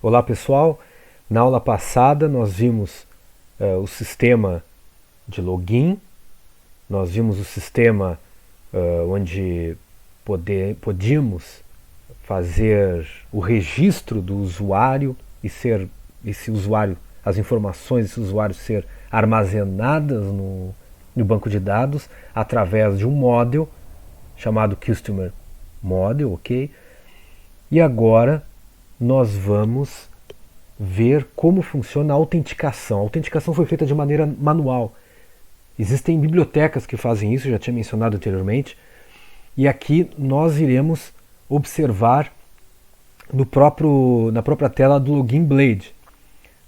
Olá pessoal, na aula passada nós vimos o sistema de login, nós vimos o sistema onde podíamos fazer o registro do usuário e ser esse usuário, as informações desse usuário ser armazenadas no banco de dados através de um model chamado Customer Model, ok? E agora nós vamos ver como funciona a autenticação. A autenticação foi feita de maneira manual. Existem bibliotecas que fazem isso, já tinha mencionado anteriormente, e aqui nós iremos observar na própria tela do Login Blade.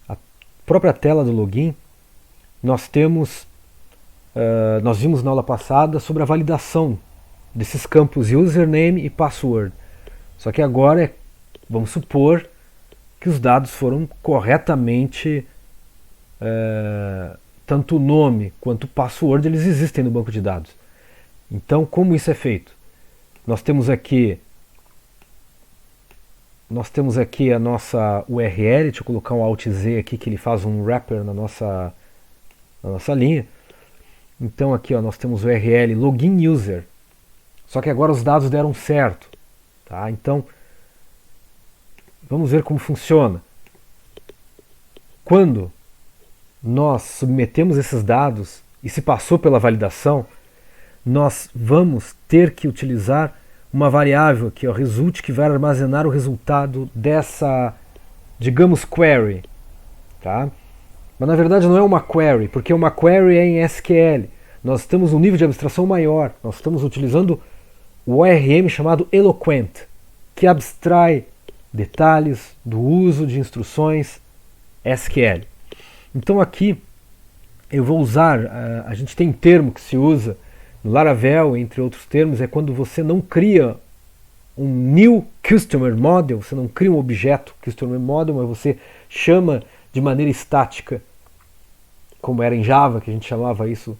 A própria tela do login, nós vimos na aula passada sobre a validação desses campos username e password. Só que agora vamos supor que os dados foram corretamente, tanto o nome quanto o password, eles existem no banco de dados. Então, como isso é feito? Nós temos aqui a nossa URL, deixa eu colocar um Alt Z aqui que ele faz um wrapper na nossa linha. Então aqui nós temos o URL login user, só que agora os dados deram certo. Tá? Então, vamos ver como funciona. Quando nós submetemos esses dados e se passou pela validação, nós vamos ter que utilizar uma variável aqui, result, que vai armazenar o resultado dessa, digamos, query. Tá? Mas na verdade não é uma query, porque uma query é em SQL. Nós temos um nível de abstração maior. Nós estamos utilizando o ORM chamado Eloquent, que abstrai detalhes do uso de instruções SQL. Então aqui eu vou usar, a gente tem um termo que se usa no Laravel, entre outros termos, é quando você não cria um new customer model, você não cria um objeto customer model, mas você chama de maneira estática, como era em Java, que a gente chamava isso,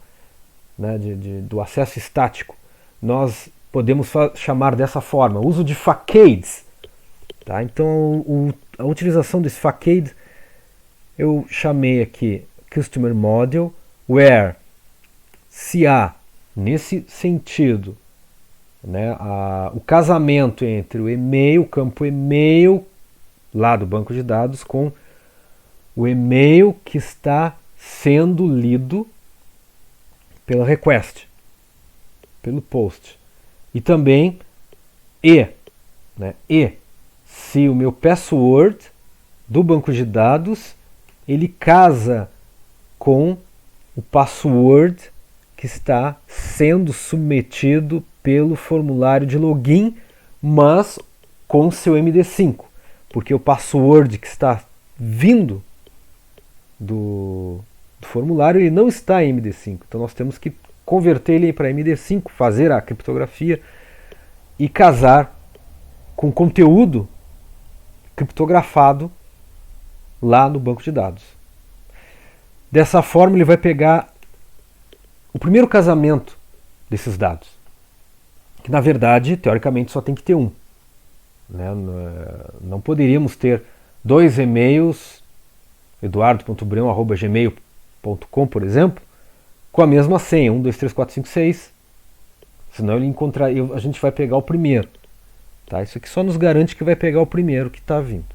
né, do acesso estático. Nós podemos chamar dessa forma, o uso de facades. Tá? Então a utilização desse facade eu chamei aqui Customer Model, where se há, nesse sentido, né, o casamento entre o e-mail, o campo e-mail lá do banco de dados, com o e-mail que está sendo lido pela request, pelo post. E também se o meu password do banco de dados ele casa com o password que está sendo submetido pelo formulário de login, mas com seu MD5, porque o password que está vindo do formulário ele não está em MD5, então nós temos que converter ele para MD5, fazer a criptografia e casar com conteúdo criptografado lá no banco de dados. Dessa forma ele vai pegar o primeiro casamento desses dados, que na verdade, teoricamente, só tem que ter um. Né? Não poderíamos ter dois e-mails, eduardo.breão@gmail.com, por exemplo, com a mesma senha, 1, 2, 3, 4, 5, 6, senão a gente vai pegar o primeiro. Tá? Isso aqui só nos garante que vai pegar o primeiro que está vindo.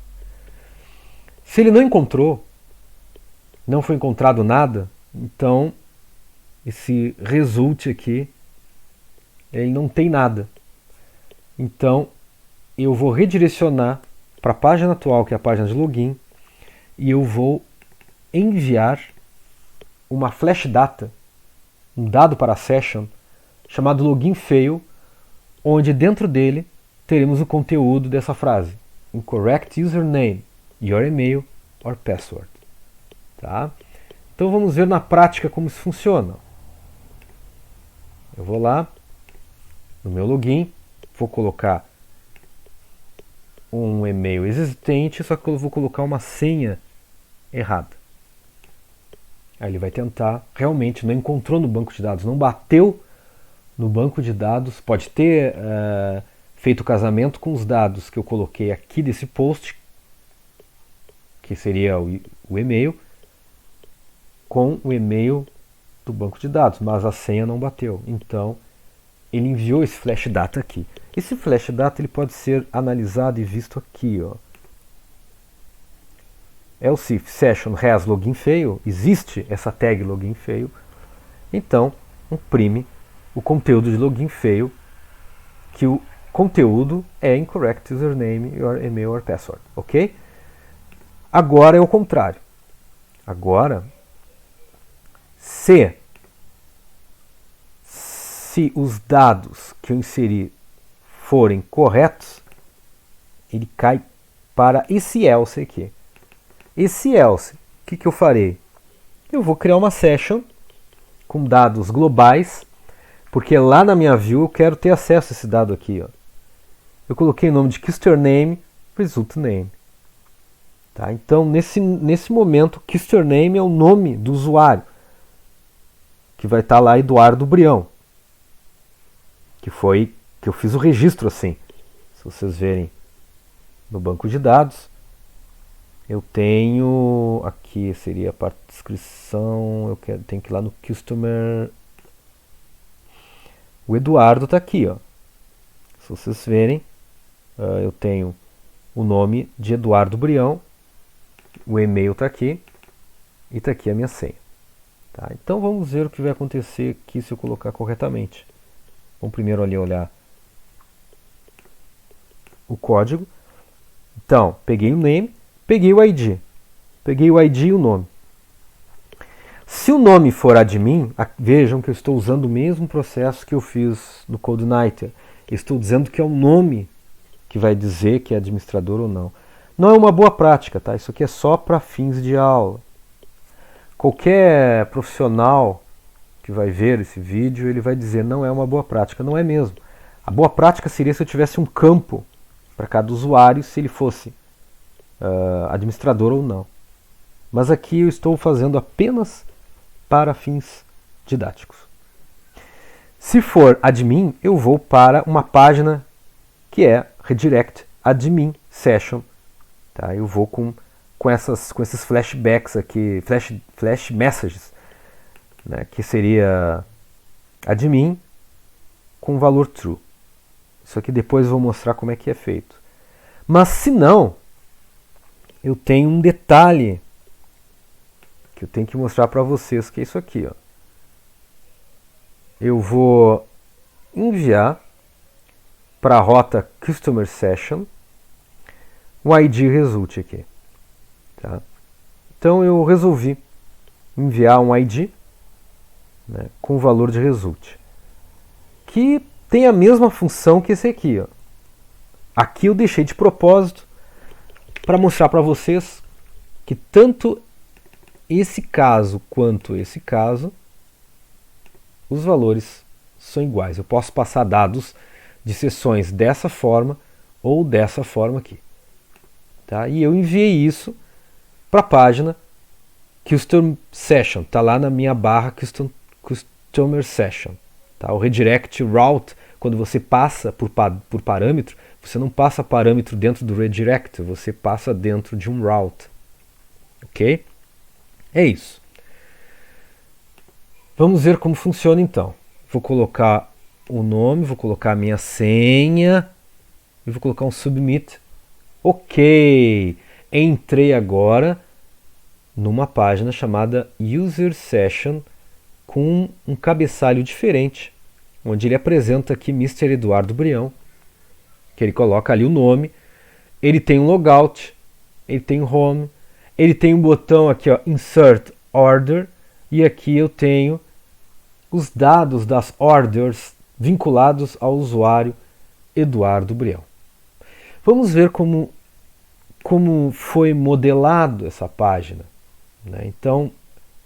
Se ele não encontrou, não foi encontrado nada, então esse result aqui, ele não tem nada. Então eu vou redirecionar para a página atual, que é a página de login, e eu vou enviar uma flash data, um dado para a session, chamado login fail, onde dentro dele teremos o conteúdo dessa frase: incorrect username, your email or password. Tá? Então vamos ver na prática como isso funciona. Eu vou lá no meu login, vou colocar um e-mail existente, só que eu vou colocar uma senha errada. Aí ele vai tentar, realmente não encontrou no banco de dados, não bateu no banco de dados, pode ter feito o casamento com os dados que eu coloquei aqui desse post, que seria o e-mail, com o e-mail do banco de dados, mas a senha não bateu. Então, ele enviou esse flash data aqui. Esse flash data ele pode ser analisado e visto aqui, ó. Else if session has login fail, existe essa tag login fail, então imprime o conteúdo de login fail, que o conteúdo é incorrect username, your email or password, ok? Agora é o contrário. Agora, se os dados que eu inseri forem corretos, ele cai para esse else aqui. Esse else, o que eu farei? Eu vou criar uma session com dados globais, porque lá na minha view eu quero ter acesso a esse dado aqui. Ó. Eu coloquei o nome de username, result name. Tá? Então, nesse momento, username é o nome do usuário, que vai estar lá Eduardo Brião, que eu fiz o registro assim. Se vocês verem no banco de dados, eu tenho aqui, seria a parte de descrição, tenho que ir lá no customer. O Eduardo está aqui, ó. Se vocês verem, eu tenho o nome de Eduardo Brião, o e-mail está aqui e está aqui a minha senha. Tá? Então vamos ver o que vai acontecer aqui se eu colocar corretamente. Vamos primeiro ali olhar o código. Então, peguei o name, peguei o ID. Peguei o ID e o nome. Se o nome for admin, vejam que eu estou usando o mesmo processo que eu fiz no CodeNighter. Estou dizendo que é o nome que vai dizer que é administrador ou não. Não é uma boa prática, tá? Isso aqui é só para fins de aula. Qualquer profissional que vai ver esse vídeo, ele vai dizer não é uma boa prática. Não é mesmo. A boa prática seria se eu tivesse um campo para cada usuário, se ele fosse administrador ou não. Mas aqui eu estou fazendo apenas para fins didáticos. Se for admin, eu vou para uma página que é redirect admin session. Tá? Eu vou com esses flashbacks aqui, flash messages, né? Que seria admin com valor true. Isso aqui depois eu vou mostrar como é que é feito. Mas se não, eu tenho um detalhe que eu tenho que mostrar para vocês, que é isso aqui. Ó. Eu vou enviar para a rota Customer Session o ID result aqui. Tá? Então eu resolvi enviar um ID, né, com o valor de result, que tem a mesma função que esse aqui. Ó. Aqui eu deixei de propósito para mostrar para vocês que tanto esse caso quanto esse caso, os valores são iguais. Eu posso passar dados de sessões dessa forma ou dessa forma aqui. Tá? E eu enviei isso para a página Custom Session. Está lá na minha barra Customer Session. Tá? O redirect route, quando você passa por parâmetro, você não passa parâmetro dentro do redirect, você passa dentro de um route. Ok? É isso. Vamos ver como funciona então. Vou colocar o nome, vou colocar a minha senha e vou colocar um submit. Ok! Entrei agora numa página chamada User Session com um cabeçalho diferente, onde ele apresenta aqui Mr. Eduardo Brião, que ele coloca ali o nome, ele tem um logout, ele tem um home, ele tem um botão aqui, ó, Insert Order, e aqui eu tenho os dados das orders vinculados ao usuário Eduardo Brião. Vamos ver como foi modelado essa página. Né? Então,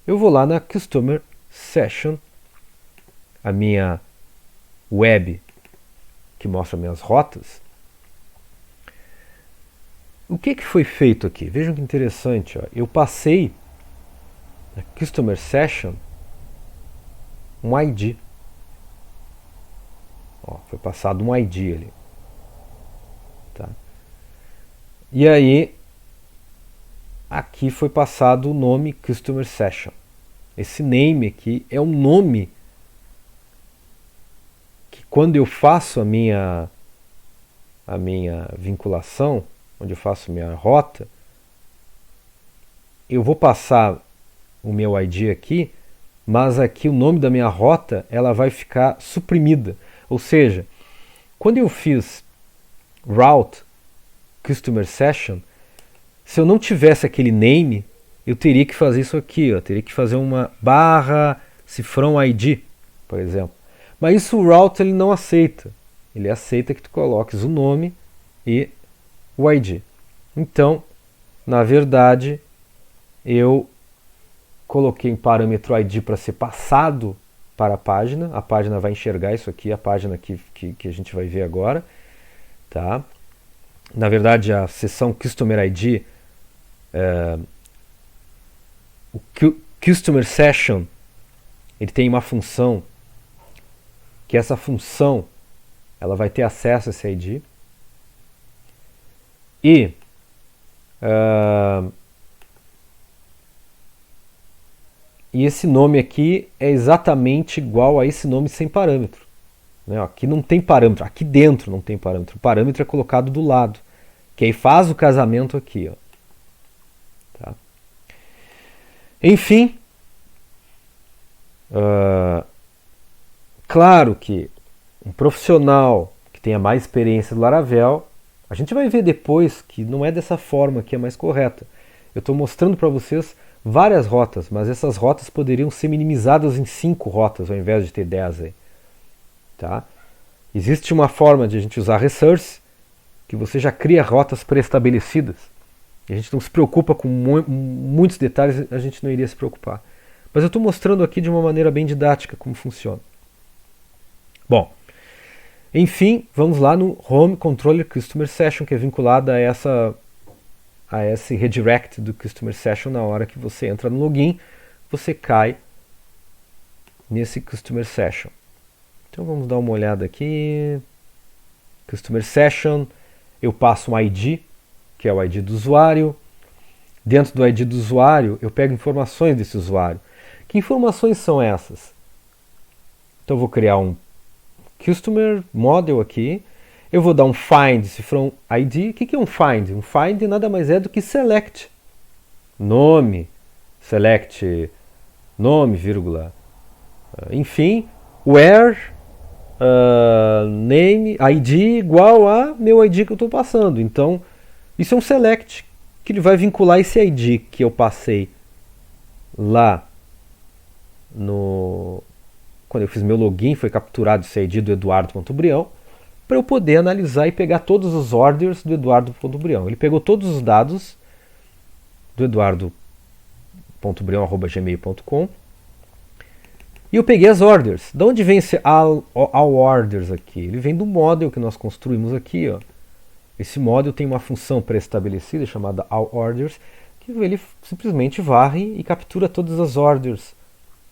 eu vou lá na Customer Session, a minha web que mostra minhas rotas. O que foi feito aqui? Vejam que interessante. Ó. Eu passei na Customer Session um ID. Ó, foi passado um ID ali. Tá? E aí, aqui foi passado o nome Customer Session. Esse name aqui é um nome que quando eu faço a minha vinculação, onde eu faço a minha rota, eu vou passar o meu ID aqui, mas aqui o nome da minha rota ela vai ficar suprimida. Ou seja, quando eu fiz route customer session, se eu não tivesse aquele name, eu teria que fazer isso aqui, ó, teria que fazer uma barra cifrão ID, por exemplo. Mas isso o route ele não aceita. Ele aceita que tu coloques o nome e o ID. Então, na verdade, eu coloquei em parâmetro ID para ser passado para a página vai enxergar isso aqui, a página que a gente vai ver agora. Tá? Na verdade, a seção Customer ID, o Customer Session, ele tem uma função, que essa função ela vai ter acesso a esse ID. E esse nome aqui é exatamente igual a esse nome sem parâmetro. Né? Aqui não tem parâmetro, aqui dentro não tem parâmetro. O parâmetro é colocado do lado, que aí faz o casamento aqui. Ó. Tá? Enfim, claro que um profissional que tenha mais experiência do Laravel, a gente vai ver depois que não é dessa forma que é mais correta. Eu estou mostrando para vocês várias rotas, mas essas rotas poderiam ser minimizadas em 5 rotas ao invés de ter 10 aí. Tá? Existe uma forma de a gente usar resource, que você já cria rotas pré-estabelecidas. E a gente não se preocupa com muitos detalhes, a gente não iria se preocupar. Mas eu estou mostrando aqui de uma maneira bem didática como funciona. Bom, enfim, vamos lá no Home Controller Customer Session, que é vinculada a esse redirect do Customer Session. Na hora que você entra no login, você cai nesse Customer Session. Então vamos dar uma olhada aqui. Customer Session, eu passo um ID, que é o ID do usuário. Dentro do ID do usuário, eu pego informações desse usuário. Que informações são essas? Então eu vou criar um Customer Model aqui. Eu vou dar um find from ID. O que é um find? Um find nada mais é do que select. Nome, select nome, vírgula, enfim, where, name, ID igual a meu ID que eu estou passando. Então, isso é um select que ele vai vincular esse ID que eu passei lá quando eu fiz meu login, foi capturado esse ID do Eduardo.Brião, para eu poder analisar e pegar todos os orders do Eduardo.Brião. Ele pegou todos os dados do eduardo.brião@gmail.com e eu peguei as orders. De onde vem esse all orders aqui? Ele vem do model que nós construímos aqui. Ó. Esse model tem uma função pré-estabelecida chamada all orders, que ele simplesmente varre e captura todas as orders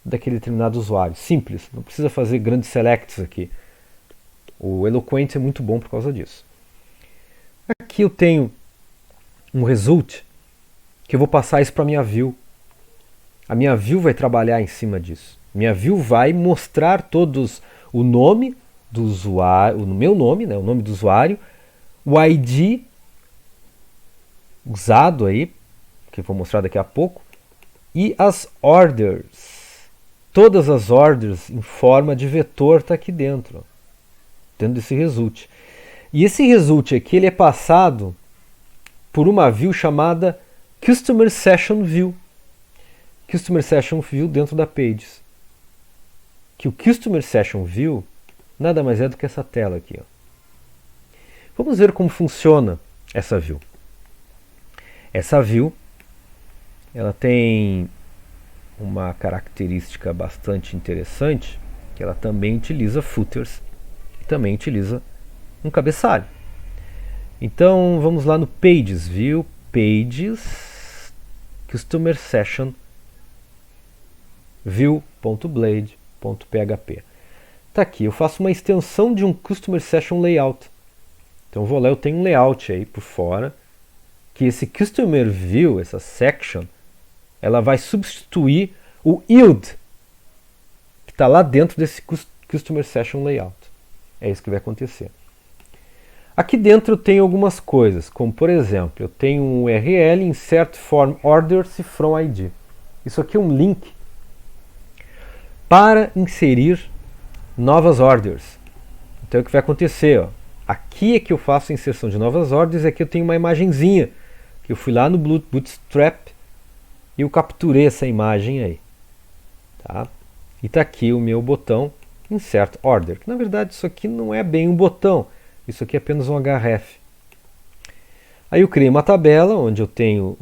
daquele determinado usuário. Simples, não precisa fazer grandes selects aqui. O Eloquent é muito bom por causa disso. Aqui eu tenho um result que eu vou passar isso para a minha view. A minha view vai trabalhar em cima disso. Minha view vai mostrar todos o nome do usuário, o meu nome, né, o nome do usuário, o ID usado aí, que eu vou mostrar daqui a pouco, e as orders. Todas as orders em forma de vetor está aqui dentro, dentro desse result. E esse result aqui ele é passado por uma view chamada Customer Session View. Customer Session View dentro da Pages. Que o Customer Session View nada mais é do que essa tela aqui. Ó. Vamos ver como funciona essa view. Essa view ela tem uma característica bastante interessante, que ela também utiliza footers e também utiliza um cabeçalho. Então vamos lá no Pages View, Pages, Customer Session View.blade.php. Tá aqui, eu faço uma extensão de um Customer Session Layout. Então eu vou lá, eu tenho um layout aí por fora, que esse Customer View, essa section, ela vai substituir o yield que está lá dentro desse Customer Session Layout. É isso que vai acontecer. Aqui dentro eu tenho algumas coisas, como por exemplo, eu tenho um URL insert form orders from ID. Isso aqui é um link para inserir novas orders. Então o que vai acontecer? Ó, aqui é que eu faço a inserção de novas ordens, aqui eu tenho uma imagenzinha, que eu fui lá no Bootstrap e eu capturei essa imagem aí. Tá? E está aqui o meu botão Insert Order, que na verdade isso aqui não é bem um botão, isso aqui é apenas um href. Aí eu criei uma tabela onde eu tenho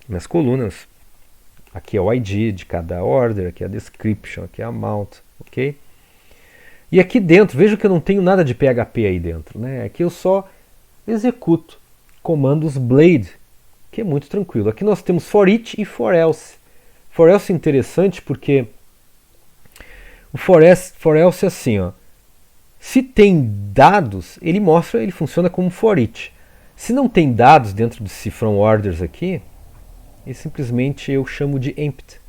minhas colunas. Aqui é o ID de cada order, aqui é a description, aqui é a amount, ok? E aqui dentro, veja que eu não tenho nada de PHP aí dentro, né? Aqui eu só executo comandos blade, que é muito tranquilo. Aqui nós temos for each e for else. For else é interessante porque o for else é assim, ó. Se tem dados, ele funciona como for each. Se não tem dados dentro desse from orders aqui, simplesmente eu chamo de empty.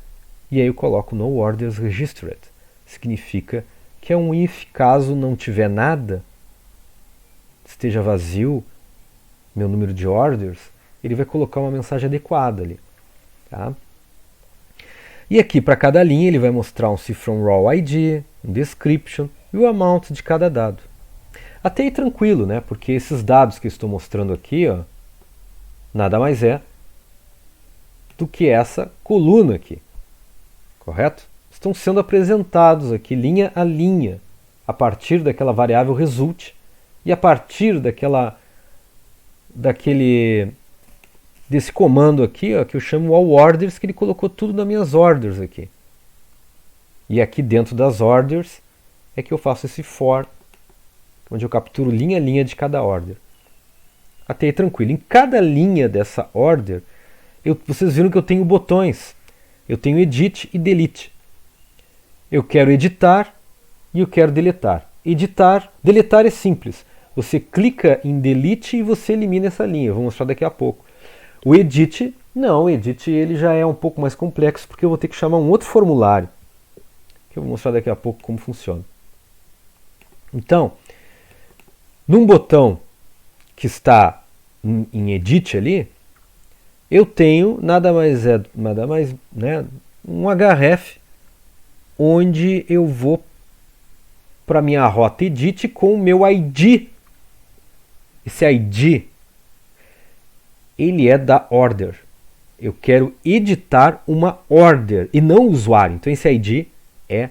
E aí eu coloco no orders registered. Significa que é um if caso não tiver nada, esteja vazio meu número de orders, ele vai colocar uma mensagem adequada ali. Tá? E aqui para cada linha ele vai mostrar um cifrão raw ID, um description e o amount de cada dado. Até aí tranquilo, né? Porque esses dados que eu estou mostrando aqui, ó, nada mais é do que essa coluna aqui, correto? Estão sendo apresentados aqui linha a linha, a partir daquela variável result e a partir desse comando aqui, ó, que eu chamo all orders, que ele colocou tudo nas minhas orders aqui. E aqui dentro das orders é que eu faço esse for, onde eu capturo linha a linha de cada order. Até aí tranquilo. Em cada linha dessa order, vocês viram que eu tenho botões. Eu tenho edit e delete. Eu quero editar e eu quero deletar. Deletar é simples. Você clica em delete e você elimina essa linha. Eu vou mostrar daqui a pouco. O edit, não, o edit ele já é um pouco mais complexo porque eu vou ter que chamar um outro formulário. Que eu vou mostrar daqui a pouco como funciona. Então, num botão que está em edit ali, eu tenho nada mais né, um href onde eu vou para minha rota edit com o meu ID. Esse ID ele é da order. Eu quero editar uma order e não o usuário. Então esse ID é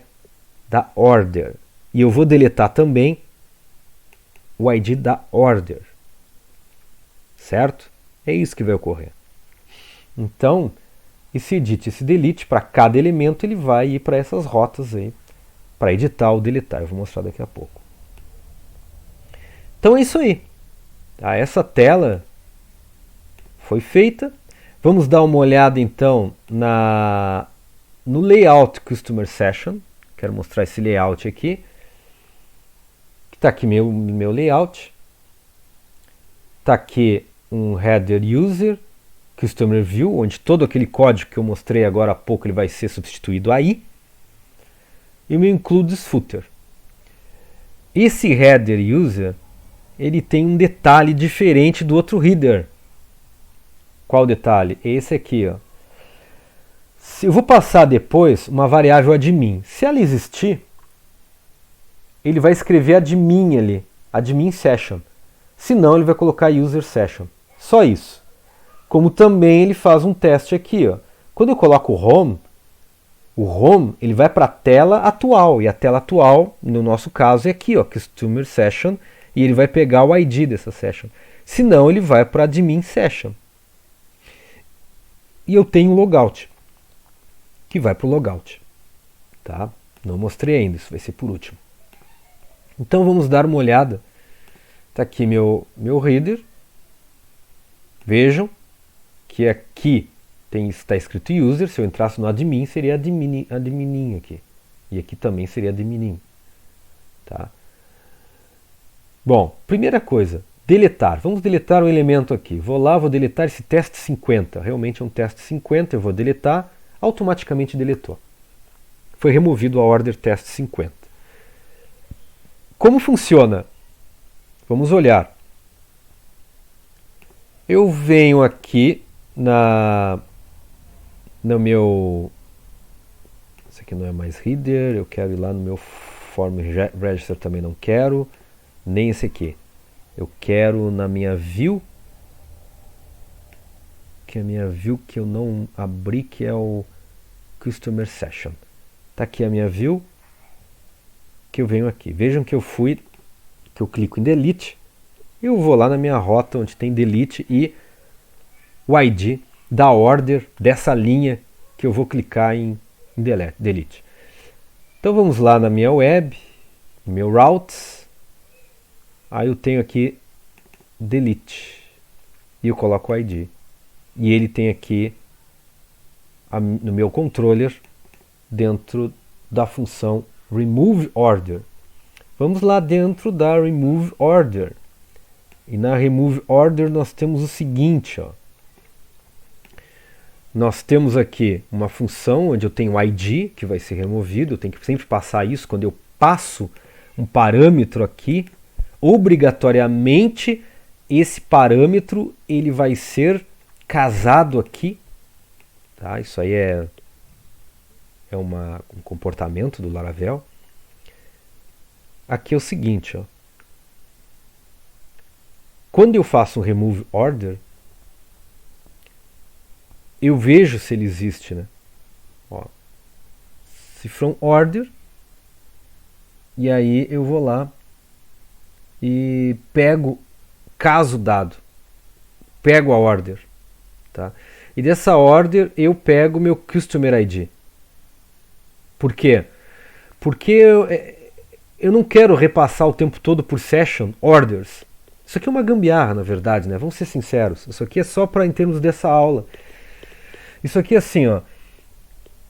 da order. E eu vou deletar também o ID da order. Certo? É isso que vai ocorrer. Então, esse edit, esse delete, para cada elemento, ele vai ir para essas rotas aí, para editar ou deletar. Eu vou mostrar daqui a pouco. Então é isso aí. Tá? Essa tela foi feita. Vamos dar uma olhada então no layout Customer Session. Quero mostrar esse layout aqui. Está aqui meu layout. Está aqui um header user, Customer View, onde todo aquele código que eu mostrei agora há pouco ele vai ser substituído aí. E o meu includes footer. Esse header user ele tem um detalhe diferente do outro header. Qual detalhe? Esse aqui, ó. Eu vou passar depois uma variável admin. Se ela existir, ele vai escrever admin ali, admin session. Se não, ele vai colocar user session. Só isso. Como também ele faz um teste aqui, ó. Quando eu coloco o home ele vai para a tela atual. E a tela atual, no nosso caso, é aqui, ó, Customer Session. E ele vai pegar o ID dessa session. Se não, ele vai para admin session. E eu tenho o logout, que vai para o logout. Tá? Não mostrei ainda, isso vai ser por último. Então vamos dar uma olhada. Está aqui meu header. Vejam que aqui está escrito user. Se eu entrasse no admin, seria admininho aqui. E aqui também seria admininho. Tá? Bom, primeira coisa. deletar. Vamos deletar um elemento aqui. Vou lá, vou deletar esse teste 50. Realmente é um teste 50, eu vou deletar. Automaticamente deletou. Foi removido a order teste 50. Como funciona? Vamos olhar. Eu venho aqui no meu... Esse aqui não é mais reader, eu quero ir lá no meu form register, também não quero, nem esse aqui. Eu quero na minha view, que é a minha view que eu não abri, que é o customer session. Tá aqui a minha view, que eu venho aqui. Vejam que eu clico em delete, eu vou lá na minha rota onde tem delete e o ID da order dessa linha que eu vou clicar em delete. Então vamos lá na minha web, no meu routes, aí eu tenho aqui delete e eu coloco o ID. E ele tem aqui no meu controller dentro da função remove order. Vamos lá dentro da remove order. E na remove order nós temos o seguinte, ó. Nós temos aqui uma função onde eu tenho o ID que vai ser removido. Eu tenho que sempre passar isso. Quando eu passo um parâmetro aqui, obrigatoriamente esse parâmetro ele vai ser casado aqui. Tá? Isso aí é um comportamento do Laravel. Aqui é o seguinte, ó. Quando eu faço um remove order, eu vejo se ele existe, né? Ó, se from order, e aí eu vou lá e pego caso dado, pego a order, tá? E dessa order eu pego meu customer ID. Por quê? Porque eu não quero repassar o tempo todo por session orders. Isso aqui é uma gambiarra, na verdade, né? Vamos ser sinceros. Isso aqui é só para em termos dessa aula. Isso aqui é assim, ó.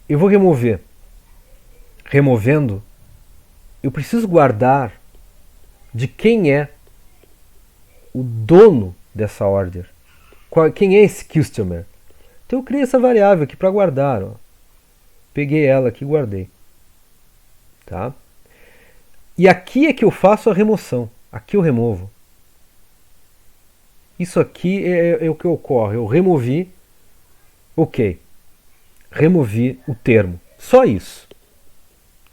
Eu vou remover. Removendo, eu preciso guardar de quem é o dono dessa order. Quem é esse customer? Então eu criei essa variável aqui para guardar, ó. Peguei ela aqui e guardei. Tá? E aqui é que eu faço a remoção. Aqui eu removo. Isso aqui é o que ocorre. Eu removi. Ok. Removi o termo. Só isso.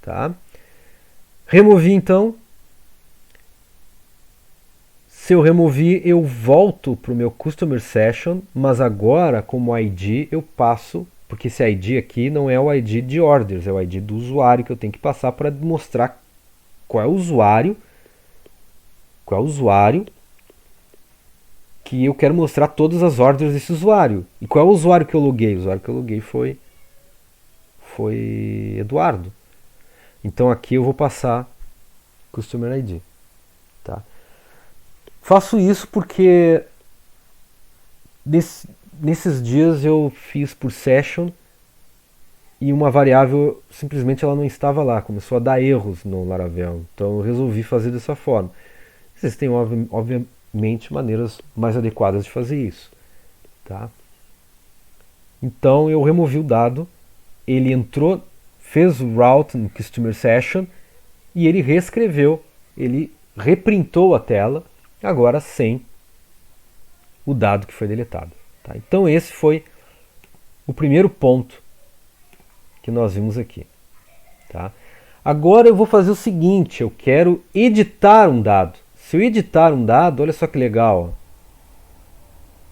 Tá? Removi então. Se eu removi, eu volto para o meu Customer Session, mas agora, como ID, eu passo, porque esse ID aqui não é o ID de orders, é o ID do usuário que eu tenho que passar para mostrar qual é o usuário que eu quero mostrar todas as ordens desse usuário. E qual é o usuário que eu loguei? O usuário que eu loguei foi Eduardo. Então aqui eu vou passar Customer ID. Tá? Faço isso porque nesses dias eu fiz por session e uma variável simplesmente ela não estava lá, começou a dar erros no Laravel. Então eu resolvi fazer dessa forma. Existem obviamente maneiras mais adequadas de fazer isso. Tá? Então eu removi o dado, ele entrou, fez o route no Customer Session e ele reescreveu, ele reprintou a tela, agora sem o dado que foi deletado. Tá? Então esse foi o primeiro ponto que nós vimos aqui. Tá? Agora eu vou fazer o seguinte, eu quero editar um dado. Se eu editar um dado, olha só que legal.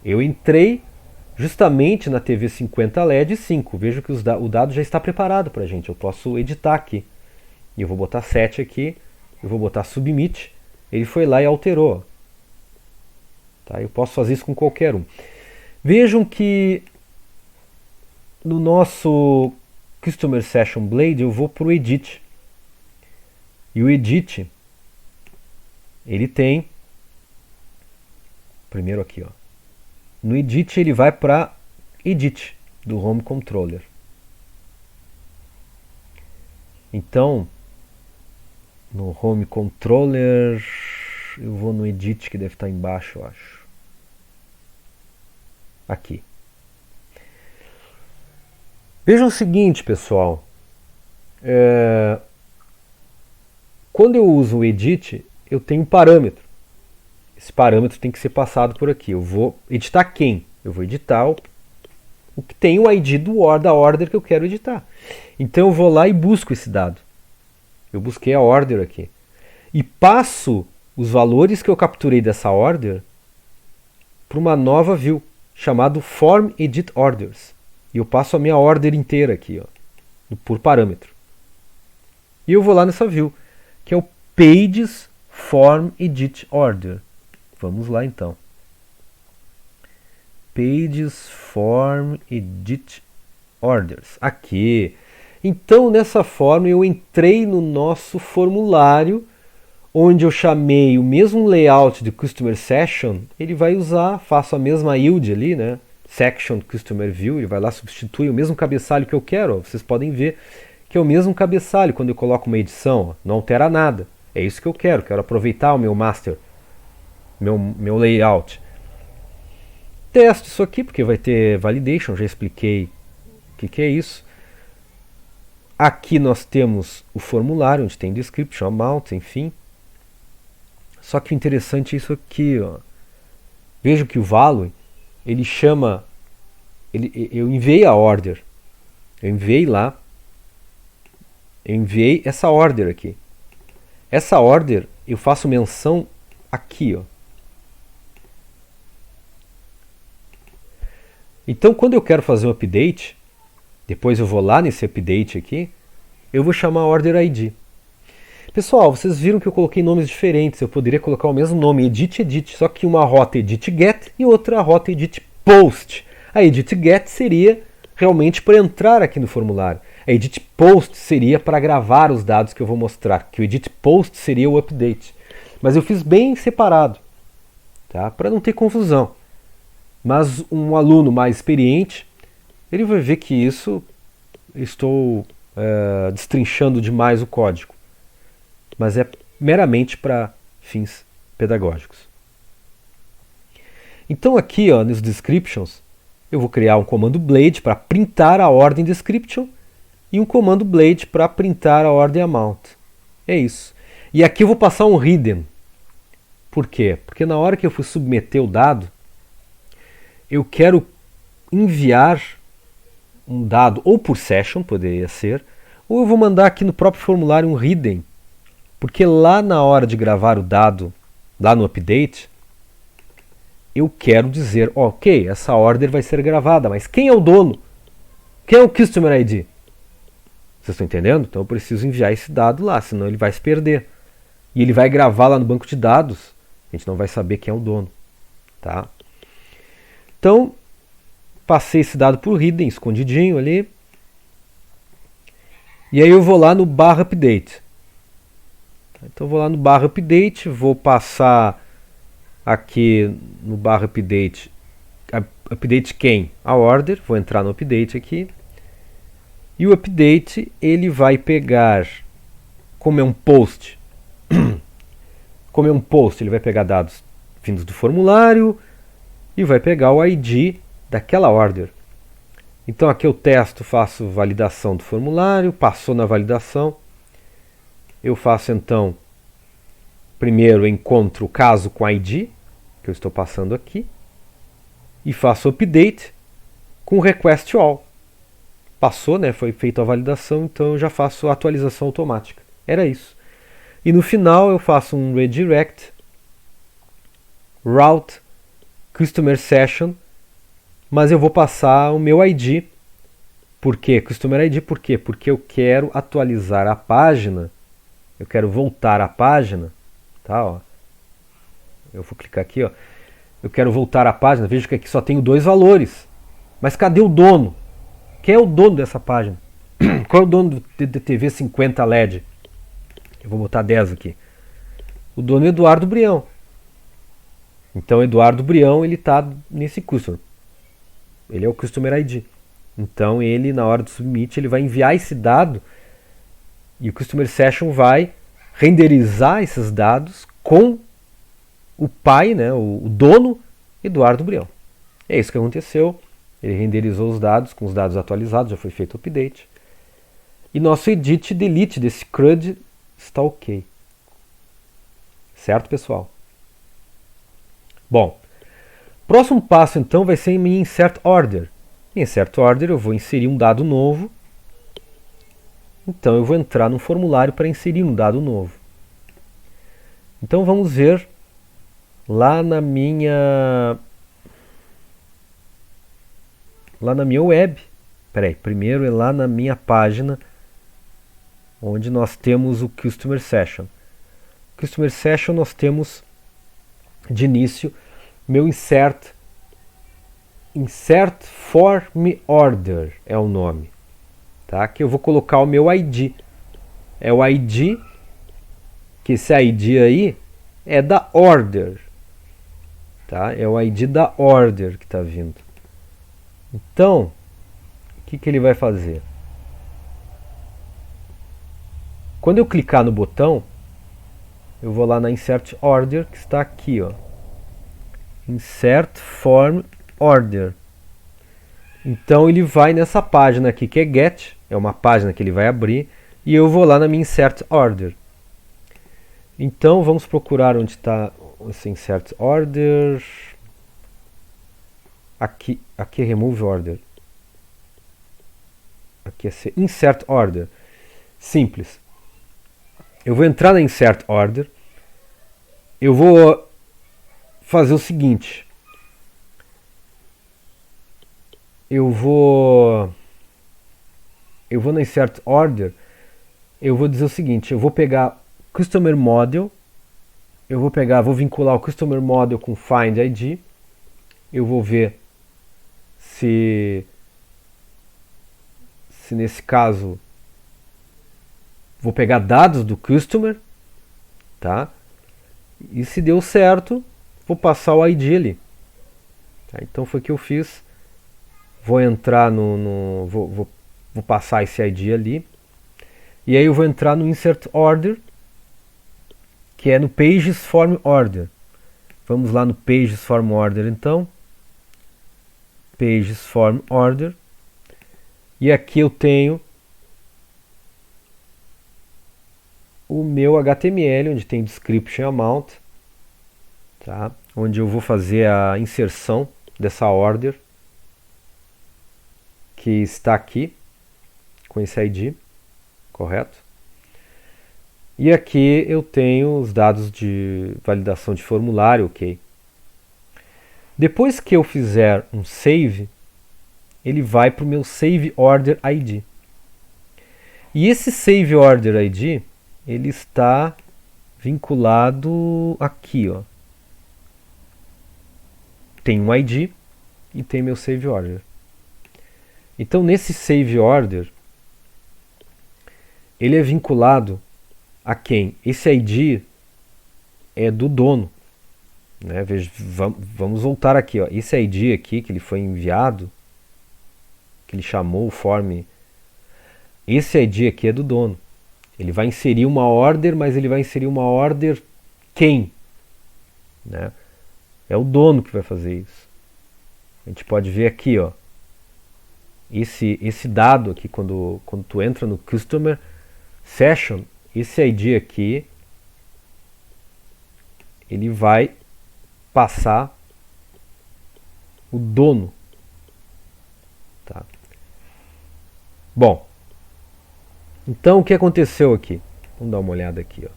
Eu entrei justamente na TV 50 LED 5. Vejo que o dado já está preparado para a gente. Eu posso editar aqui. E eu vou botar 7 aqui. Eu vou botar submit. Ele foi lá e alterou. Tá? Eu posso fazer isso com qualquer um. Vejam que no nosso Customer Session Blade eu vou para o Edit. E o Edit, ele tem, primeiro aqui, ó. No Edit ele vai para Edit do Home Controller. Então, no Home Controller, Eu vou no edit que deve estar embaixo, eu acho. Aqui. Vejam o seguinte, pessoal. Quando eu uso o edit, eu tenho um parâmetro. Esse parâmetro tem que ser passado por aqui. Eu vou editar quem? Eu vou editar o que tem o ID da order que eu quero editar. Então eu vou lá e busco esse dado. Eu busquei a order aqui. E passo os valores que eu capturei dessa order para uma nova view, chamado Form Edit Orders. E eu passo a minha order inteira aqui, ó, por parâmetro. E eu vou lá nessa view, que é o Pages Form Edit Order. Vamos lá então. Pages Form Edit Orders. Aqui. Então, nessa forma, eu entrei no nosso formulário, onde eu chamei o mesmo layout de Customer Session. Ele vai usar, faço a mesma yield ali, né? Section Customer View, ele vai lá, substitui o mesmo cabeçalho que eu quero. Ó. Vocês podem ver que é o mesmo cabeçalho quando eu coloco uma edição. Ó. Não altera nada. É isso que eu quero. Quero aproveitar o meu master, meu layout. Testo isso aqui, porque vai ter validation, já expliquei o que é isso. Aqui nós temos o formulário, onde tem description, amount, enfim. Só que o interessante é isso aqui. Ó. Veja que o value, ele chama... eu enviei a order. Eu enviei lá. Eu enviei essa order aqui. Essa order, eu faço menção aqui, ó. Então, quando eu quero fazer um update, depois eu vou lá nesse update aqui, eu vou chamar a order ID. Pessoal, vocês viram que eu coloquei nomes diferentes. Eu poderia colocar o mesmo nome, edit, só que uma rota edit get e outra rota edit post. A edit get seria realmente para entrar aqui no formulário. A edit post seria para gravar os dados que eu vou mostrar, que o edit post seria o update. Mas eu fiz bem separado, tá? Para não ter confusão. Mas um aluno mais experiente, ele vai ver que isso estou destrinchando demais o código. Mas é meramente para fins pedagógicos. Então aqui, ó, nos descriptions, eu vou criar um comando blade para printar a ordem description e um comando blade para printar a ordem amount. É isso. E aqui eu vou passar um hidden. Por quê? Porque na hora que eu for submeter o dado, eu quero enviar um dado ou por session, poderia ser, ou eu vou mandar aqui no próprio formulário um hidden, porque lá na hora de gravar o dado, lá no update, eu quero dizer, ok, essa order vai ser gravada, mas quem é o dono? Quem é o Customer ID? Vocês estão entendendo? Então eu preciso enviar esse dado lá, senão ele vai se perder. E ele vai gravar lá no banco de dados, a gente não vai saber quem é o dono. Tá? Então, passei esse dado por hidden, escondidinho ali. E aí eu vou lá no barra update. Então eu vou lá no barra update, vou passar aqui no barra update, update quem? A order, vou entrar no update aqui. E o update, ele vai pegar, como é um post, ele vai pegar dados vindos do formulário e vai pegar o ID daquela order. Então aqui eu testo, faço validação do formulário, passou na validação. Eu faço então, primeiro eu encontro o caso com ID, que eu estou passando aqui, e faço update com request all. Passou, né? Foi feita a validação, então eu já faço a atualização automática. Era isso. E no final eu faço um redirect, route, customer session, mas eu vou passar o meu ID. Por quê? Customer ID, por quê? Porque eu quero atualizar a página, eu quero voltar à página, tá? Ó. Eu vou clicar aqui, ó. Eu quero voltar à página, vejo que aqui só tenho 2 valores. Mas cadê o dono? Quem é o dono dessa página? Qual é o dono do DTV 50 LED? Eu vou botar 10 aqui. O dono é Eduardo Brião. Então Eduardo Brião, ele está nesse customer. Ele é o Customer ID. Então ele, na hora do submit, ele vai enviar esse dado e o Customer Session vai renderizar esses dados com o pai, né, o dono, Eduardo Brião. É isso que aconteceu. Ele renderizou os dados com os dados atualizados, já foi feito o update. E nosso edit delete desse CRUD está ok. Certo, pessoal? Bom, próximo passo então vai ser em minha insert order. Em insert order eu vou inserir um dado novo. Então eu vou entrar no formulário para inserir um dado novo. Então vamos ver lá na minha web. Primeiro é lá na minha página onde nós temos o Customer Session. Customer Session nós temos de início meu insert form order é o nome, tá? Que eu vou colocar o meu ID. É o ID, que esse ID aí é da order, tá? É o ID da order que está vindo. Então, o que ele vai fazer? Quando eu clicar no botão, eu vou lá na Insert Order, que está aqui, ó. Insert Form Order. Então ele vai nessa página aqui que é Get, é uma página que ele vai abrir, e eu vou lá na minha Insert Order. Então vamos procurar onde está esse Insert Order. Aqui é Remove Order. Aqui é Insert Order. Simples. Eu vou entrar na Insert Order. Eu vou fazer o seguinte. Eu vou na Insert Order. Eu vou dizer o seguinte. Eu vou pegar Customer Model. Vou vincular o Customer Model com Find ID. Eu vou ver se nesse caso vou pegar dados do customer, tá? E se deu certo, vou passar o ID ali. Tá? Então foi o que eu fiz. Vou entrar vou passar esse ID ali. E aí eu vou entrar no Insert Order, que é no Pages Form Order. Vamos lá no Pages Form Order então. Pages Form Order. E aqui eu tenho o meu HTML, onde tem Description Amount, tá? Onde eu vou fazer a inserção dessa order, que está aqui, com esse ID, correto? E aqui eu tenho os dados de validação de formulário, ok? Depois que eu fizer um save, ele vai para o meu Save Order ID. E esse Save Order ID, ele está vinculado aqui, ó. Tem um ID e tem meu Save Order. Então nesse Save Order, ele é vinculado a quem? Esse ID é do dono. Né? Veja, vamos voltar aqui, ó. Esse ID aqui que ele foi enviado, que ele chamou o form, esse ID aqui é do dono. Ele vai inserir uma order, mas ele vai inserir uma order quem? Né? É o dono que vai fazer isso. A gente pode ver aqui, ó. Esse dado aqui, quando tu entra no Customer Session, esse ID aqui, ele vai passar o dono. Tá? Bom, então o que aconteceu aqui? Vamos dar uma olhada aqui. Ó.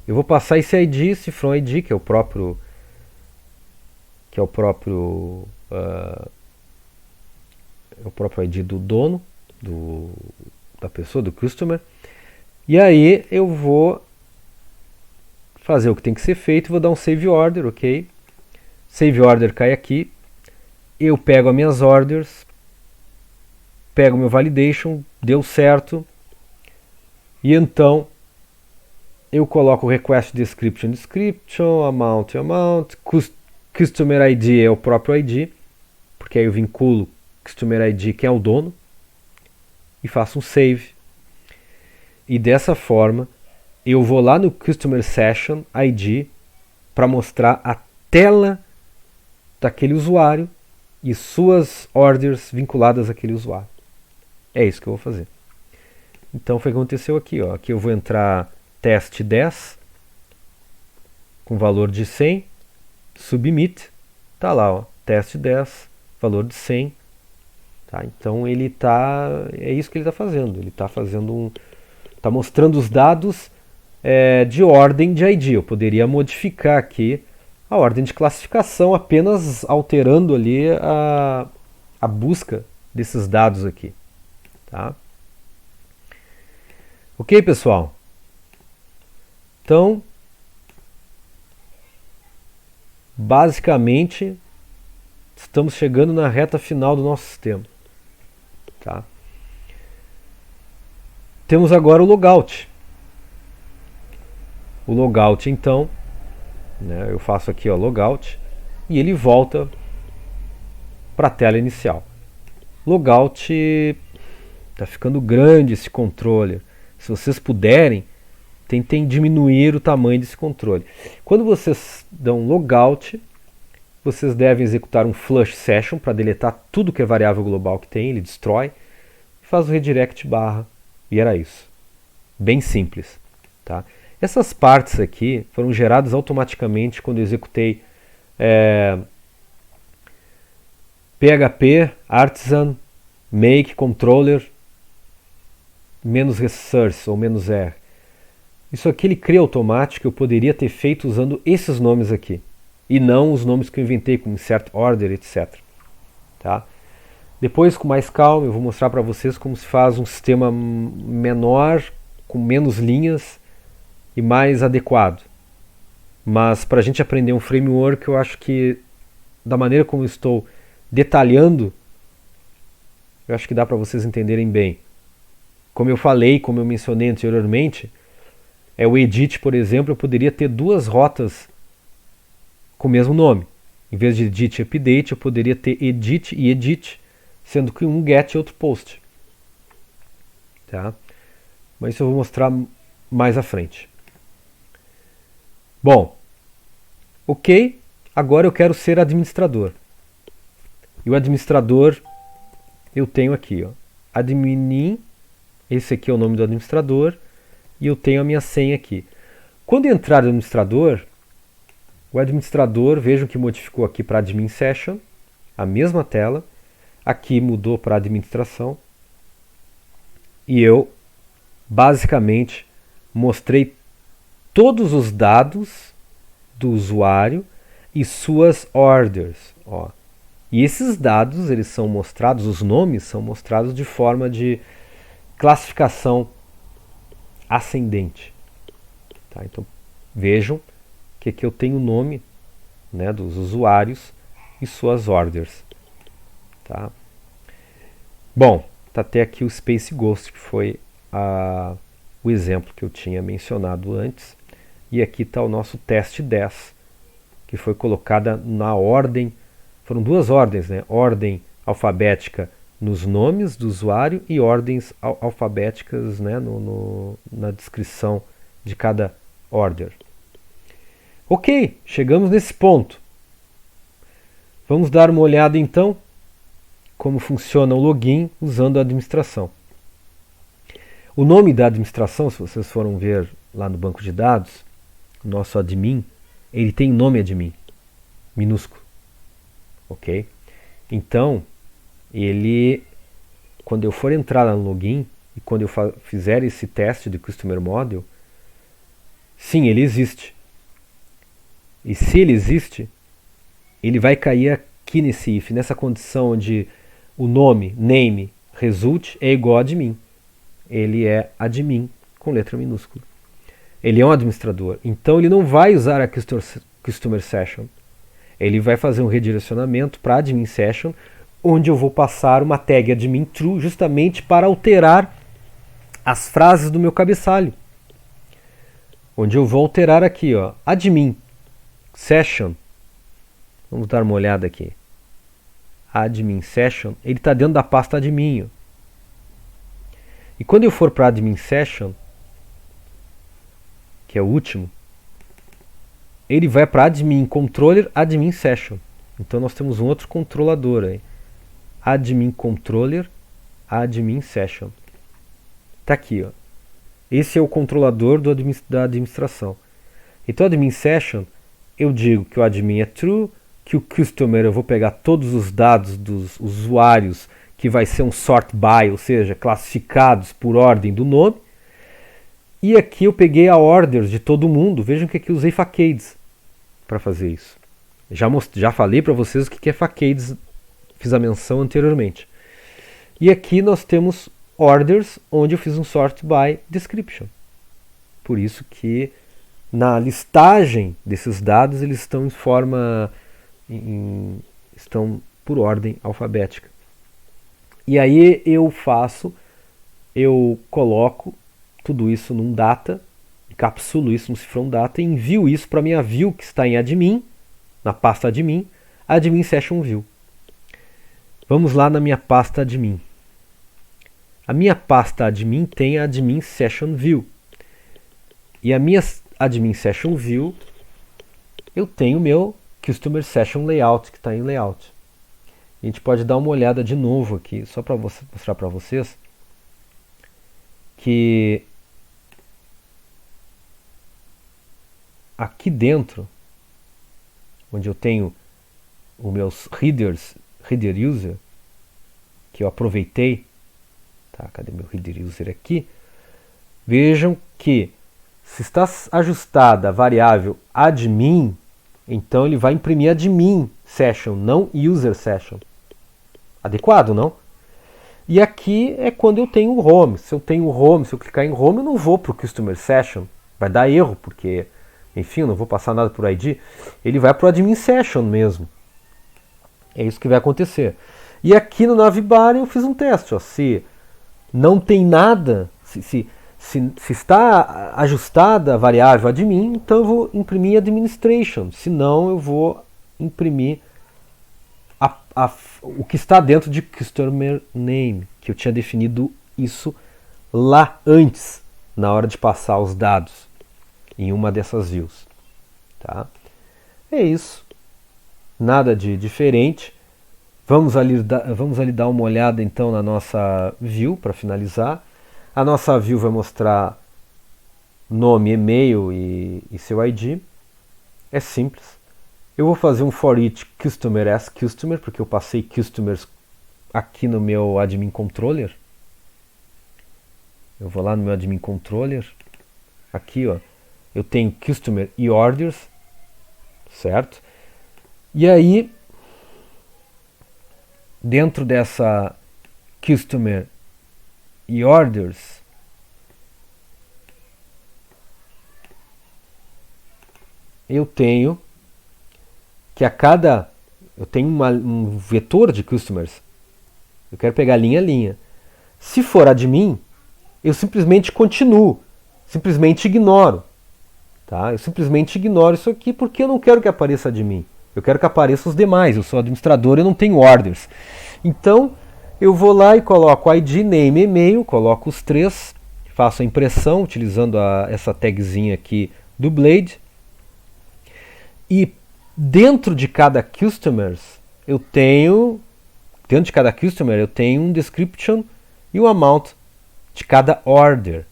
Eu vou passar esse ID, esse from ID, que é o próprio ID do dono, da pessoa, do customer. E aí eu vou fazer o que tem que ser feito, vou dar um save order, ok? Save order cai aqui. Eu pego as minhas orders, pego meu validation, deu certo. E então eu coloco request description, amount, customer ID é o próprio ID, porque aí eu vinculo customer ID, que é o dono, e faço um save. E dessa forma eu vou lá no Customer Session ID para mostrar a tela daquele usuário e suas orders vinculadas àquele usuário. É isso que eu vou fazer. Então foi o que aconteceu aqui. Ó. Aqui eu vou entrar teste 10 com valor de 100, submit, tá lá, ó, teste 10, valor de 100. Tá? Então ele tá, é isso que ele está fazendo. Ele está fazendo tá mostrando os dados de ordem de ID. Eu poderia modificar aqui a ordem de classificação apenas alterando ali a busca desses dados aqui. Tá? Ok, pessoal? Então, basicamente, estamos chegando na reta final do nosso sistema. Tá? Temos agora o logout. O logout, então, né, eu faço aqui ó, logout e ele volta para a tela inicial. Logout, está ficando grande esse controller. Se vocês puderem, tentem diminuir o tamanho desse controle. Quando vocês dão logout, vocês devem executar um flush session para deletar tudo que é variável global que tem, ele destrói, e faz o redirect barra, e era isso. Bem simples. Tá? Essas partes aqui foram geradas automaticamente quando eu executei PHP artisan make controller menos resource ou menos R. Isso aqui ele cria automático, eu poderia ter feito usando esses nomes aqui e não os nomes que eu inventei como insert order, etc. Tá? Depois, com mais calma, eu vou mostrar para vocês como se faz um sistema menor, com menos linhas e mais adequado. Mas para a gente aprender um framework, eu acho que da maneira como eu estou detalhando, eu acho que dá para vocês entenderem bem. Como eu falei, como eu mencionei anteriormente, o edit, por exemplo, eu poderia ter duas rotas com o mesmo nome. Em vez de edit e update, eu poderia ter edit e edit, sendo que um get e outro post. Tá? Mas isso eu vou mostrar mais à frente. Bom, ok, agora eu quero ser administrador. E o administrador eu tenho aqui, ó, admin, esse aqui é o nome do administrador, e eu tenho a minha senha aqui. Quando entrar no administrador, o administrador, vejam que modificou aqui para admin session, a mesma tela, aqui mudou para administração, e eu basicamente mostrei todos os dados do usuário e suas orders. Ó. E esses dados, eles são mostrados, os nomes são mostrados de forma de classificação ascendente. Tá? Então vejam que aqui eu tenho o nome, né, dos usuários e suas orders. Tá? Bom, tá até aqui o Space Ghost, que foi o exemplo que eu tinha mencionado antes. E aqui está o nosso teste 10, que foi colocada na ordem, foram duas ordens, né? Ordem alfabética nos nomes do usuário e ordens alfabéticas, né, na descrição de cada order. Ok, chegamos nesse ponto. Vamos dar uma olhada então como funciona o login usando a administração. O nome da administração, se vocês foram ver lá no banco de dados, o nosso admin, ele tem nome admin, minúsculo. Ok? Então, quando eu for entrar lá no login e quando eu fizer esse teste de Customer Model, sim, ele existe. E se ele existe, ele vai cair aqui nesse if, nessa condição onde o name, result é igual a admin. Ele é admin com letra minúscula. Ele é um administrador. Então ele não vai usar a Customer Session. Ele vai fazer um redirecionamento para admin session, onde eu vou passar uma tag admin true justamente para alterar as frases do meu cabeçalho. Onde eu vou alterar aqui, ó, admin session. Vamos dar uma olhada aqui. Admin session, ele está dentro da pasta admin. Ó. E quando eu for para admin session, que é o último, ele vai para admin controller, admin session. Então nós temos um outro controlador aí. Admin controller, admin session. Tá aqui, ó. Esse é o controlador da administração. Então, admin session, eu digo que o admin é true, que o customer eu vou pegar todos os dados dos usuários, que vai ser um sort by, ou seja, classificados por ordem do nome. E aqui eu peguei a orders de todo mundo. Vejam que aqui eu usei facades para fazer isso. Já falei para vocês o que é facades, fiz a menção anteriormente. E aqui nós temos orders, onde eu fiz um sort by description. Por isso que na listagem desses dados eles estão em forma, estão por ordem alfabética. E aí eu coloco tudo isso num data, encapsulo isso num cifrão data e envio isso para a minha view que está em admin, na pasta admin, admin session view. Vamos lá na minha pasta admin. A minha pasta admin tem a admin session view. E a minha admin session view, eu tenho o meu customer session layout, que está em layout. A gente pode dar uma olhada de novo aqui, só para mostrar para vocês que aqui dentro, onde eu tenho os meus reader user, que eu aproveitei, tá, cadê meu reader user aqui? Vejam que se está ajustada a variável admin, então ele vai imprimir admin session, não user session. Adequado, não? E aqui é quando eu tenho o home. Se eu tenho o home, se eu clicar em home, eu não vou para o customer session. Vai dar erro, porque, enfim, eu não vou passar nada por ID. Ele vai para o admin session mesmo. É isso que vai acontecer. E aqui no navbar eu fiz um teste. Ó, se não tem nada, se está ajustada a variável admin, então eu vou imprimir administration. Se não, eu vou imprimir o que está dentro de customer name, que eu tinha definido isso lá antes, na hora de passar os dados em uma dessas views. Tá? É isso. Nada de diferente. Vamos ali dar uma olhada então na nossa view para finalizar. A nossa view vai mostrar nome, e-mail e seu ID. É simples. Eu vou fazer um for each customer as customer, porque eu passei customers aqui no meu admin controller. Eu vou lá no meu admin controller. Aqui, ó, eu tenho customer e orders, certo? E aí, dentro dessa customer e orders, eu tenho que eu tenho um vetor de customers. Eu quero pegar linha a linha. Se for admin, eu simplesmente continuo, simplesmente ignoro. Tá? Eu simplesmente ignoro isso aqui porque eu não quero que apareça admin. Eu quero que apareçam os demais. Eu sou administrador e eu não tenho orders. Então, eu vou lá e coloco ID, name, e-mail, coloco os três, faço a impressão utilizando essa tagzinha aqui do Blade. E dentro de cada customer eu tenho um description e um amount de cada order.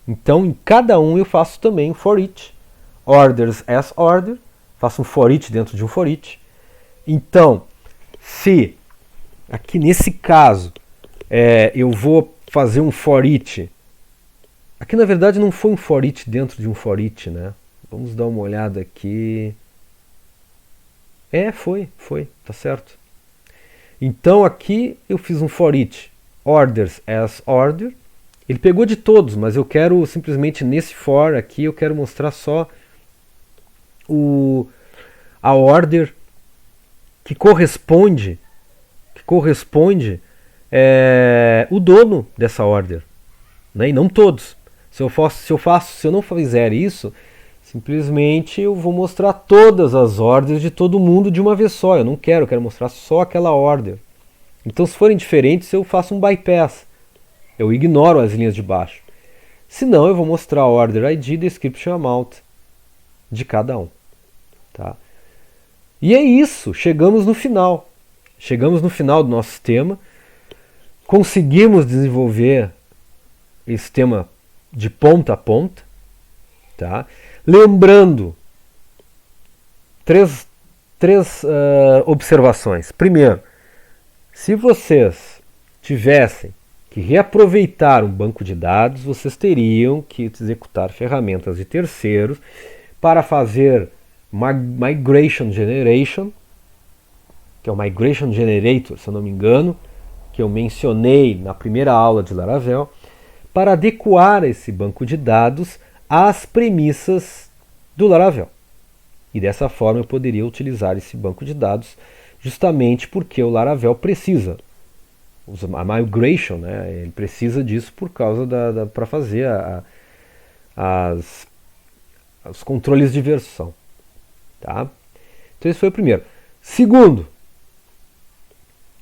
Então, em cada um eu faço também um for each. Orders as order, faço um for each dentro de um for each. Então, se aqui nesse caso eu vou fazer um for each, aqui na verdade não foi um for each dentro de um for each, né? Vamos dar uma olhada aqui. Foi, tá certo. Então aqui eu fiz um for each orders as order. Ele pegou de todos, mas eu quero simplesmente nesse for aqui, eu quero mostrar só a order que corresponde o dono dessa order, né? E não todos. Se eu não fizer isso, simplesmente eu vou mostrar todas as ordens de todo mundo de uma vez só. Eu quero mostrar só aquela order. Então, se forem diferentes, eu faço um bypass. Eu ignoro as linhas de baixo. Se não, eu vou mostrar a order ID, description, amount de cada um. Tá? E é isso, chegamos no final. Chegamos no final do nosso sistema, conseguimos desenvolver esse tema de ponta a ponta. Tá? Lembrando, três observações. Primeiro, se vocês tivessem que reaproveitar um banco de dados, vocês teriam que executar ferramentas de terceiros para fazer Migration Generation, que é o Migration Generator, se eu não me engano, que eu mencionei na primeira aula de Laravel, para adequar esse banco de dados às premissas do Laravel. E dessa forma eu poderia utilizar esse banco de dados justamente porque o Laravel precisa. A migration, né, ele precisa disso por causa para fazer os controles de versão. Tá? Então esse foi o primeiro. Segundo,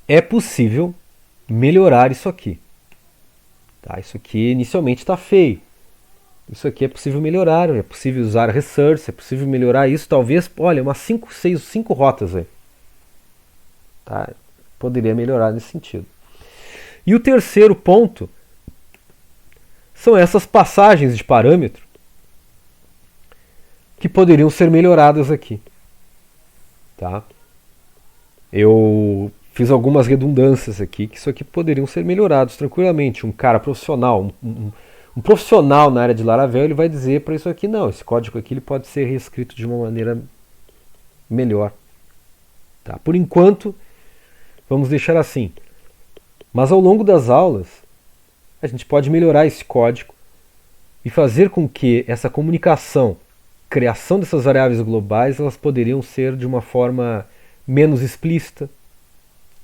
é possível melhorar isso aqui. Tá? Isso aqui inicialmente está feio. Isso aqui é possível melhorar, é possível usar research, é possível melhorar isso, talvez, olha, umas 5 rotas aí. Tá? Poderia melhorar nesse sentido. E o terceiro ponto são essas passagens de parâmetro que poderiam ser melhoradas aqui. Tá? Eu fiz algumas redundâncias aqui, que isso aqui poderiam ser melhorados tranquilamente. Um cara profissional, um profissional na área de Laravel, ele vai dizer para isso aqui, não, esse código aqui ele pode ser reescrito de uma maneira melhor. Tá? Por enquanto, vamos deixar assim. Mas ao longo das aulas, a gente pode melhorar esse código e fazer com que essa comunicação, criação dessas variáveis globais, elas poderiam ser de uma forma menos explícita,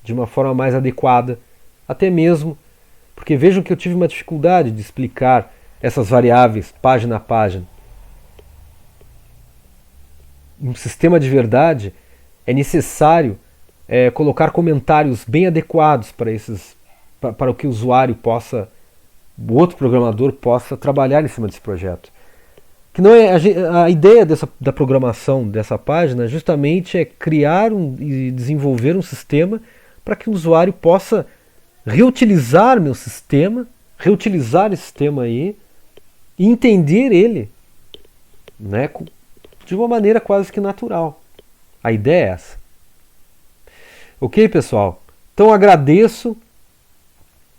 de uma forma mais adequada, até mesmo porque vejam que eu tive uma dificuldade de explicar essas variáveis página a página. Um sistema de verdade é necessário colocar comentários bem adequados para o que o usuário possa, o outro programador possa trabalhar em cima desse projeto. Que não é a ideia da programação dessa página justamente é criar e desenvolver um sistema para que o usuário possa reutilizar meu sistema, reutilizar esse sistema aí e entender ele, né, de uma maneira quase que natural. A ideia é essa. Ok, pessoal? Então agradeço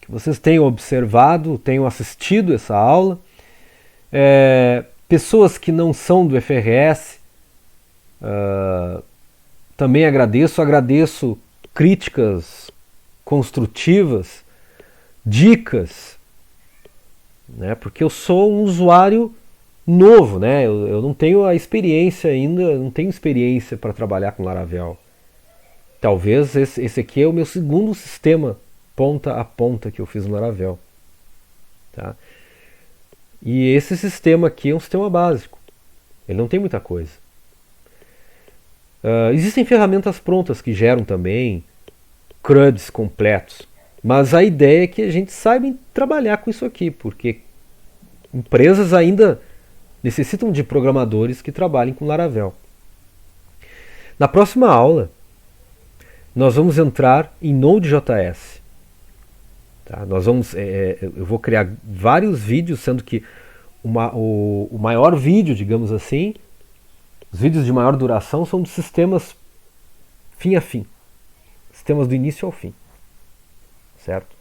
que vocês tenham observado, tenham assistido essa aula. Pessoas que não são do FRS, também agradeço críticas construtivas, dicas, né? Porque eu sou um usuário novo, né? Eu não tenho a experiência ainda, não tenho experiência para trabalhar com Laravel. Talvez esse aqui é o meu segundo sistema ponta a ponta que eu fiz no Laravel. Tá? E esse sistema aqui é um sistema básico. Ele não tem muita coisa. Existem ferramentas prontas que geram também CRUDs completos. Mas a ideia é que a gente saiba trabalhar com isso aqui, porque empresas ainda necessitam de programadores que trabalhem com Laravel. Na próxima aula, nós vamos entrar em Node.js. Tá? Eu vou criar vários vídeos, sendo que o maior vídeo, digamos assim, os vídeos de maior duração são dos sistemas fim a fim. Sistemas do início ao fim. Certo?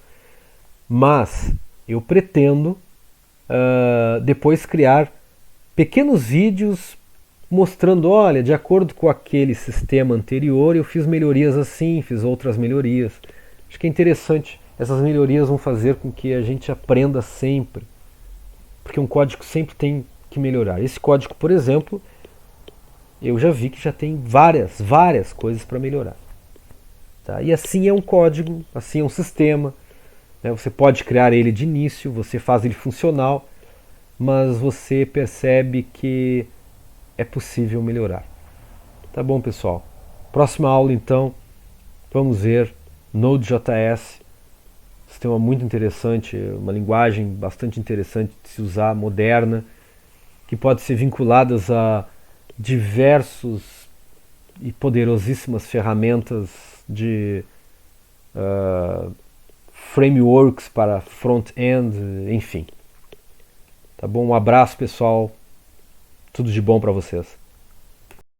Mas eu pretendo depois criar pequenos vídeos mostrando, olha, de acordo com aquele sistema anterior, eu fiz melhorias assim, fiz outras melhorias. Acho que é interessante. Essas melhorias vão fazer com que a gente aprenda sempre. Porque um código sempre tem que melhorar. Esse código, por exemplo, eu já vi que já tem várias coisas para melhorar. Tá? E assim é um código, assim é um sistema. Né? Você pode criar ele de início, você faz ele funcional, mas você percebe que é possível melhorar. Tá bom, pessoal? Próxima aula, então, vamos ver Node.js. Sistema muito interessante, uma linguagem bastante interessante de se usar, moderna, que pode ser vinculada a diversos e poderosíssimas ferramentas de frameworks para front-end, enfim. Tá bom? Um abraço, pessoal. Tudo de bom para vocês.